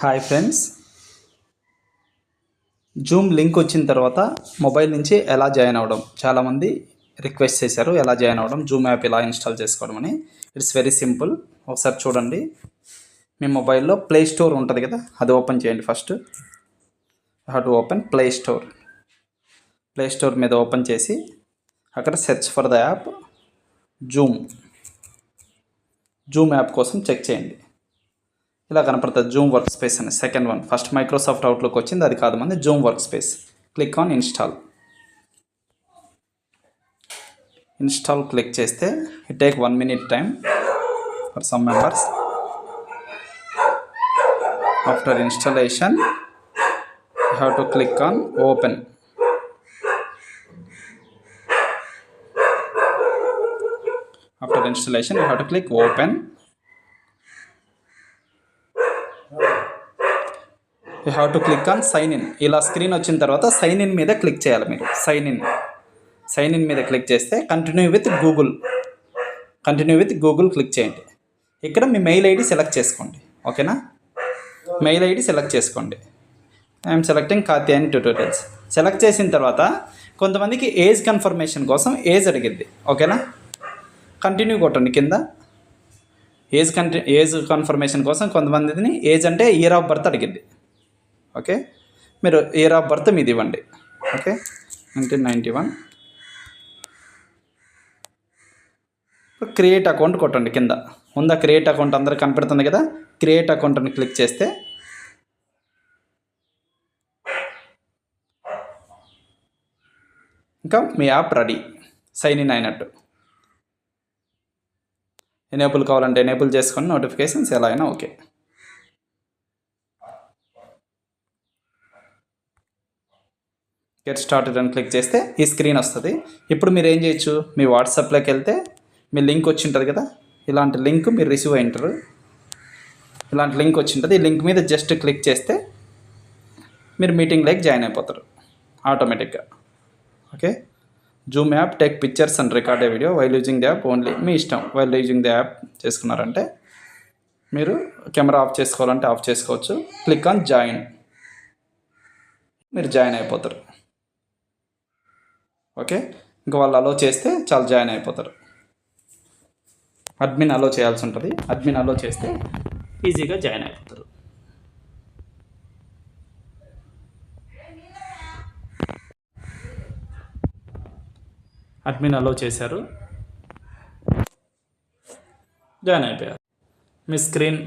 Hi friends, Zoom link వచ్చిన తర్వాత mobile నుంచి ఎలా జాయిన్ అవ్వడం చాలామంది రిక్వెస్ట్ చేశారు. ఎలా జాయిన్ అవ్వడం, జూమ్ యాప్ ఎలా ఇన్స్టాల్ చేసుకోవడం అని. It's very simple. ఒకసారి చూడండి. మీ మొబైల్లో ప్లే స్టోర్ ఉంటుంది కదా, అది ఓపెన్ చేయండి. First how to open play store. Play store మీద ఓపెన్ చేసి అక్కడ search for the app Zoom app కోసం చెక్ చేయండి. ఇలా కనపడుతుంది జూమ్ వర్క్ స్పేస్ అని. Second one, first Microsoft Outlook వచ్చింది, అది కాదు మంది Zoom work space. Click on install click చేస్తే it take 1 minute time for some members. After installation you have to click on open. After installation you have to click open. You have to click on sign in. ఇలా screen వచ్చిన తర్వాత sign in మీద click చేయాలి మీరు. Sign in మీద click చేస్తే continue with Google click చేయండి. ఇక్కడ మీ మెయిల్ ఐడి సెలెక్ట్ చేసుకోండి. ఓకేనా, మెయిల్ ఐడి సెలెక్ట్ చేసుకోండి. I'm selecting Katyayani tutorials. Select చేసిన తర్వాత కొంతమందికి ఏజ్ కన్ఫర్మేషన్ కోసం ఏజ్ అడిగిద్ది. ఓకేనా, కంటిన్యూ కొట్టండి కింద. ఏజ్ కన్ఫర్మేషన్ కోసం కొంతమందిని ఏజ్ అంటే ఇయర్ ఆఫ్ బర్త్ అడిగిద్ది. ఓకే, మీరు ఇయర్ ఆఫ్ బర్త్ మీది ఇవ్వండి. ఓకే, 1991. క్రియేట్ అకౌంట్ కొట్టండి కింద. ముందు క్రియేట్ అకౌంట్ అందరికి కనపడుతుంది కదా, క్రియేట్ అకౌంట్ని క్లిక్ చేస్తే ఇంకా మీ యాప్ రెడీ, సైన్ ఇన్ అయినట్టు. ఎనేబుల్ కావాలంటే ఎనేబుల్ చేసుకొని నోటిఫికేషన్స్ ఎలా అయినా ఓకే. గెట్ స్టార్టెడ్ అని క్లిక్ చేస్తే ఈ స్క్రీన్ వస్తుంది. ఇప్పుడు మీరు ఏం చేయొచ్చు, మీ వాట్సాప్లోకి వెళ్తే మీ లింక్ వచ్చి ఉంటుంది కదా, ఇలాంటి లింక్ మీరు రిసీవ్ అయి ఉంటారు. ఇలాంటి లింక్ వచ్చి ఉంటుంది. ఈ లింక్ మీద జస్ట్ క్లిక్ చేస్తే మీరు మీటింగ్లోకి జాయిన్ అయిపోతారు ఆటోమేటిక్గా. Okay, Zoom app take pictures and record a video while using the app only. మీ ఇష్టం, వైల్ యూజింగ్ ద యాప్ చేసుకున్నారంటే మీరు కెమెరా ఆఫ్ చేసుకోవాలంటే ఆఫ్ చేసుకోవచ్చు. క్లిక్ ఆన్ జాయిన్, మీరు జాయిన్ అయిపోతారు. ఓకే, ఇంకా వాళ్ళు అలో చేస్తే చాలా జాయిన్ అయిపోతారు. అడ్మిన్ అలో చేయాల్సి ఉంటుంది. అడ్మిన్ అలో చేస్తే ఈజీగా జాయిన్ అయిపోతారు. అడ్మిన్ అలో చేశారు, జాయిన్ అయిపోయారు. మీ స్క్రీన్